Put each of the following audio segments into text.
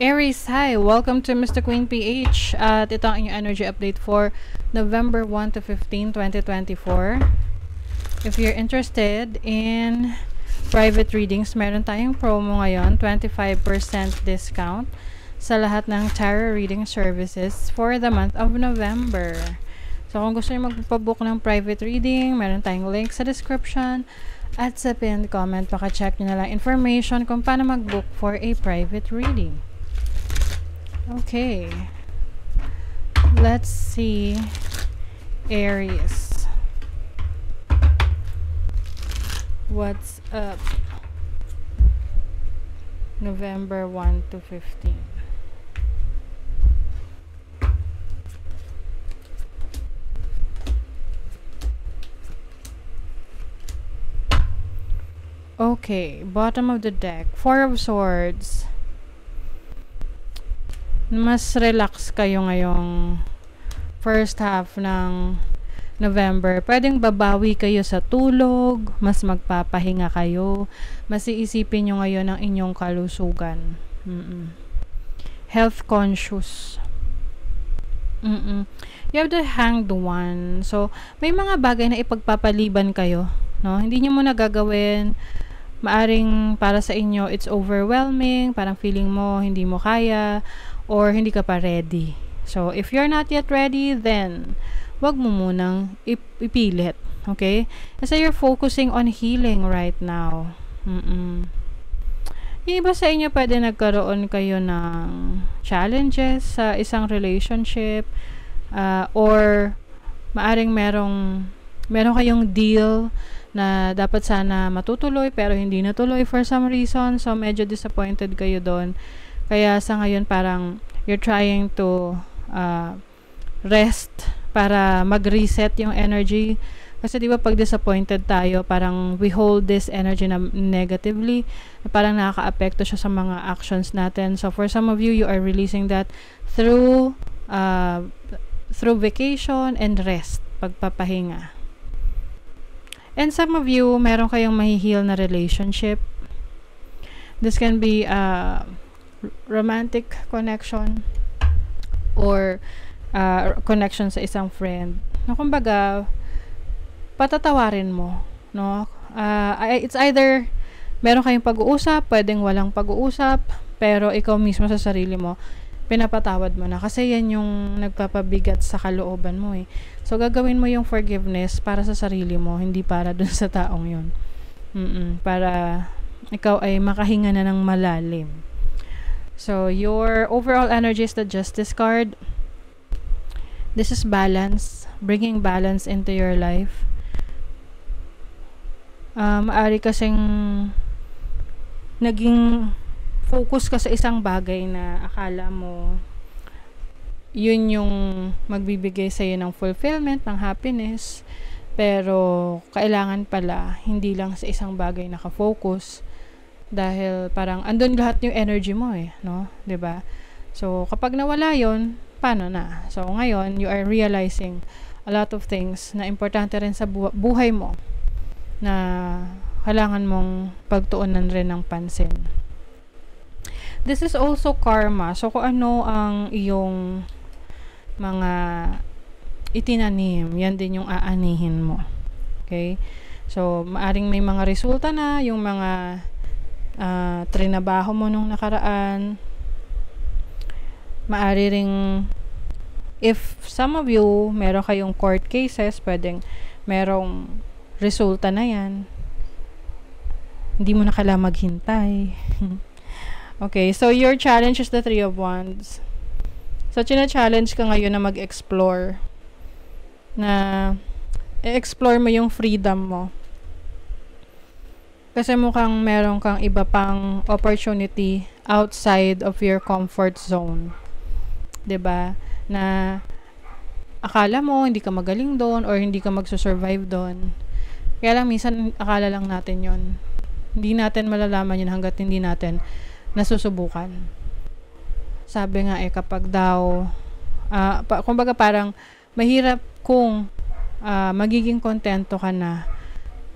Aries, hi! Welcome to Mr. Queen PH at ito ang inyong energy update for November 1 to 15, 2024. If you're interested in private readings, meron tayong promo ngayon, 25% discount sa lahat ng tarot reading services for the month of November. So kung gusto niyo magpabook ng private reading, meron tayong link sa description at sa pinned comment. Paka-check nyo na lang information kung paano mag-book for a private reading. Okay, let's see Aries. What's up? November 1 to 15. Okay, bottom of the deck, Four of Swords. Mas relax kayo ngayong first half ng November. Pwedeng babawi kayo sa tulog, mas magpapahinga kayo, mas iisipin nyo ngayon ang inyong kalusugan. Health conscious. You have the Hanged One. So, may mga bagay na ipagpapaliban kayo, no? Hindi nyo muna gagawin. Maaring para sa inyo, it's overwhelming, parang feeling mo hindi mo kaya, or hindi ka pa ready. So, if you're not yet ready, then wag mo munang ipilit. Okay? Kasi you're focusing on healing right now. Yung iba sa inyo, pwede nagkaroon kayo ng challenges sa isang relationship, or maaring meron kayong deal na dapat sana matutuloy pero hindi natuloy for some reason. So, medyo disappointed kayo doon. Kaya sa ngayon parang you're trying to rest para mag-reset yung energy. Kasi di ba pag disappointed tayo, parang we hold this energy na negatively. Parang nakaka-apekto siya sa mga actions natin. So for some of you, you are releasing that through vacation and rest, pagpapahinga. And some of you, meron kayong mahihil na relationship. This can be romantic connection or connection sa isang friend na kumbaga patatawarin mo, no? It's either meron kayong pag-uusap, pwedeng walang pag-uusap, pero ikaw mismo sa sarili mo pinapatawad mo na kasi yan yung nagpapabigat sa kalooban mo eh. So gagawin mo yung forgiveness para sa sarili mo, hindi para dun sa taong yun. Para ikaw ay makahinga na ng malalim. So, your overall energy is the Justice card. This is balance, bringing balance into your life. Maari kasing naging focus ka sa isang bagay na akala mo yun yung magbibigay sa'yo ng fulfillment, ng happiness. Pero, kailangan pala hindi lang sa isang bagay nakafocus. Dahil parang andun lahat yung energy mo eh, no? 'Di ba? So kapag nawala 'yon, paano na? So ngayon, you are realizing a lot of things na importante rin sa buhay mo na kailangan mong pagtuunan rin ng pansin. This is also karma. So kung ano ang iyong mga itinanim, yan din yung aanihin mo. Okay? So maaring may mga resulta na, yung mga trinabaho mo nung nakaraan. Maari ring if some of you meron kayong court cases, pwedeng merong resulta na yan, hindi mo na kailangan maghintay. Okay, so your challenge is the Three of Wands. So china-challenge ka ngayon na mag-explore, na i-explore mo yung freedom mo. Kasi mukhang meron kang iba pang opportunity outside of your comfort zone. 'Di ba? Na akala mo hindi ka magaling doon or hindi ka magsusurvive doon. Kaya lang minsan akala lang natin 'yon. Hindi natin malalaman 'yun hangga't hindi natin nasusubukan. Sabi nga kapag daw kumbaga parang mahirap kung magiging kontento ka na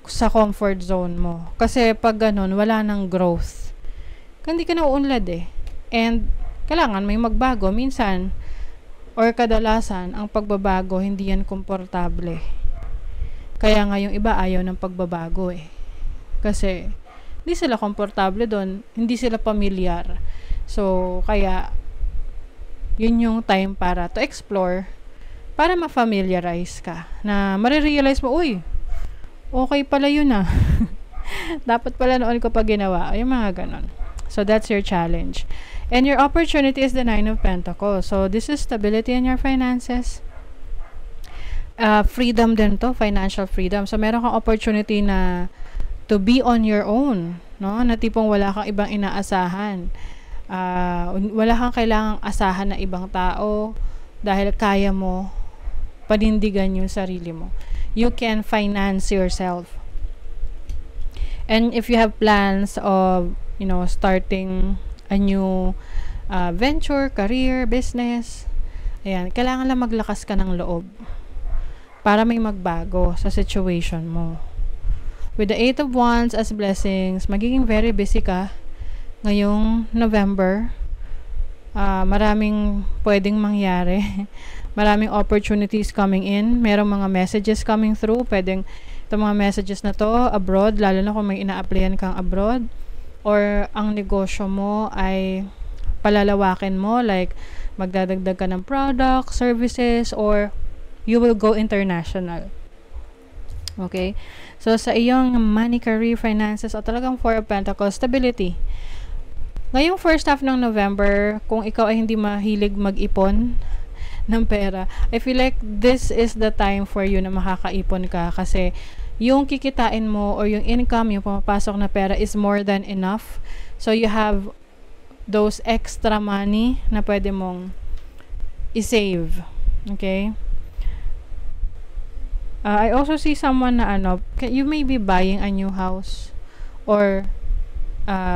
sa comfort zone mo. Kasi pag ganun, wala nang growth. Hindi ka na uunlad eh. And kailangan may magbago. Minsan, or kadalasan, ang pagbabago, hindi yan komportable. Kaya nga yung iba ayaw ng pagbabago eh. Kasi, hindi sila komportable doon, hindi sila pamilyar. So, kaya, yun yung time para to explore, para ma-familiarize ka, na marirealize mo, uy, okay pala yun ah. Dapat pala noon ko pa ginawa. Yung mga ganon. So, that's your challenge. And your opportunity is the Nine of Pentacles. So, this is stability in your finances. Freedom din to, financial freedom. So, meron kang opportunity na to be on your own, no? Na tipong wala kang ibang inaasahan. Wala kang kailangang asahan na ibang tao dahil kaya mo panindigan yung sarili mo. You can finance yourself. And if you have plans of, starting a new venture, career, business, ayan, kailangan lang maglakas ka ng loob para may magbago sa situation mo. With the Eight of Wands as blessings, magiging very busy ka ngayong November. Maraming pwedeng mangyari. Maraming opportunities coming in. Merong mga messages coming through. Pwedeng itong mga messages na to abroad, lalo na kung may ina-applyan kang abroad, or ang negosyo mo ay palalawakin mo, like magdadagdag ka ng product, services, or you will go international. Okay? So, sa iyong money, career, finances, o talagang Four of Pentacles, stability. Ngayong first half ng November, kung ikaw ay hindi mahilig mag-ipon ng pera, I feel like this is the time for you na makakaipon ka, kasi yung kikitain mo or yung income, yung pumapasok na pera is more than enough. So, you have those extra money na pwede mong i-save. Okay? I also see someone na you may be buying a new house or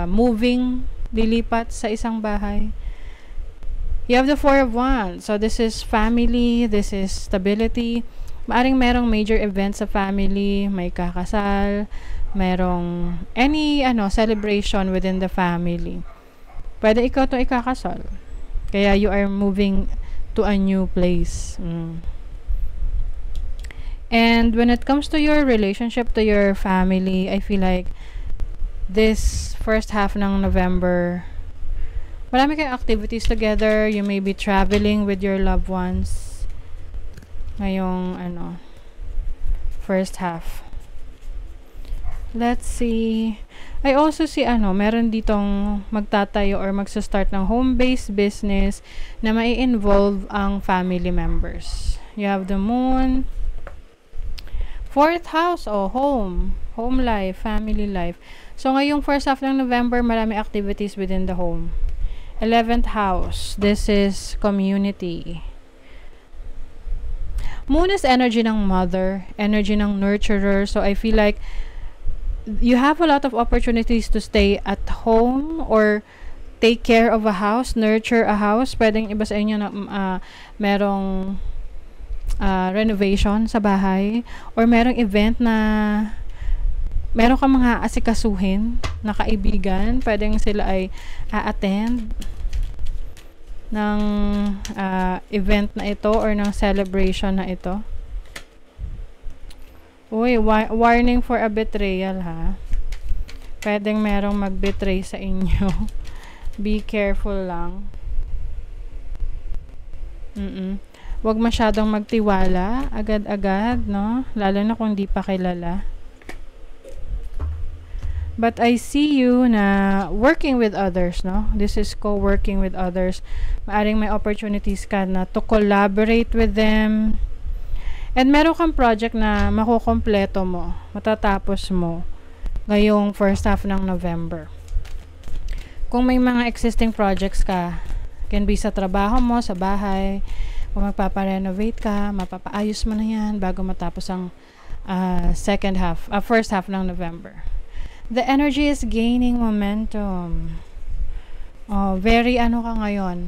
moving, lilipat sa isang bahay. You have the Four of Wands. So, this is family, this is stability. Maaring merong major events sa family, may kakasal, merong any celebration within the family. Pwede ikaw to ikakasal. Kaya you are moving to a new place. And when it comes to your relationship to your family, I feel like this first half ng November, marami kayong activities together. You may be traveling with your loved ones ngayong first half. Let's see. I also see meron ditong magtatayo or magsa-start ng home-based business na may involve ang family members. You have the Moon, fourth house, home life, family life. So ngayong first half ng November, marami activities within the home. 11th house, this is community. Moon is energy ng mother, energy ng nurturer. So I feel like you have a lot of opportunities to stay at home or take care of a house, nurture a house. Pwedeng iba sa inyo na merong renovation sa bahay, or merong event na meron kang mga asikasuhin na kaibigan. Pwedeng sila ay attend ng event na ito or ng celebration na ito. Uy, warning for a betrayal ha. Pwedeng merong mag-betray sa inyo. Be careful lang. Huwag masyadong magtiwala agad-agad, no? Lalo na kung di pa kilala. But I see you na working with others, no? This is co-working with others. Maaring may opportunities ka na to collaborate with them. And meron kang project na makukompleto mo, matatapos mo ngayong first half ng November. Kung may mga existing projects ka, can be sa trabaho mo, sa bahay, kung magpaparenovate ka, mapapaayos mo na yan bago matapos ang first half ng November. The energy is gaining momentum. Very ka ngayon.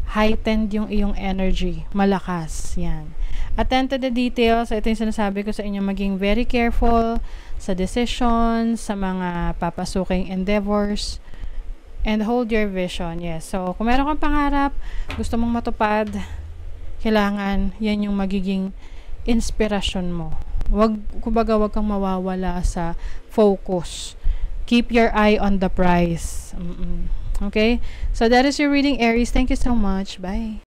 Heightened yung iyong energy. Malakas. Yan. Attend to the details. Ito yung sinasabi ko sa inyo. Maging very careful sa decisions, sa mga papasuking endeavors. And hold your vision. Yes. So, kung meron kang pangarap, gusto mong matupad, kailangan yan yung magiging inspirasyon mo. Kumbaga, wag kang mawawala sa focus. Keep your eye on the prize. Okay? So, that is your reading, Aries. Thank you so much. Bye.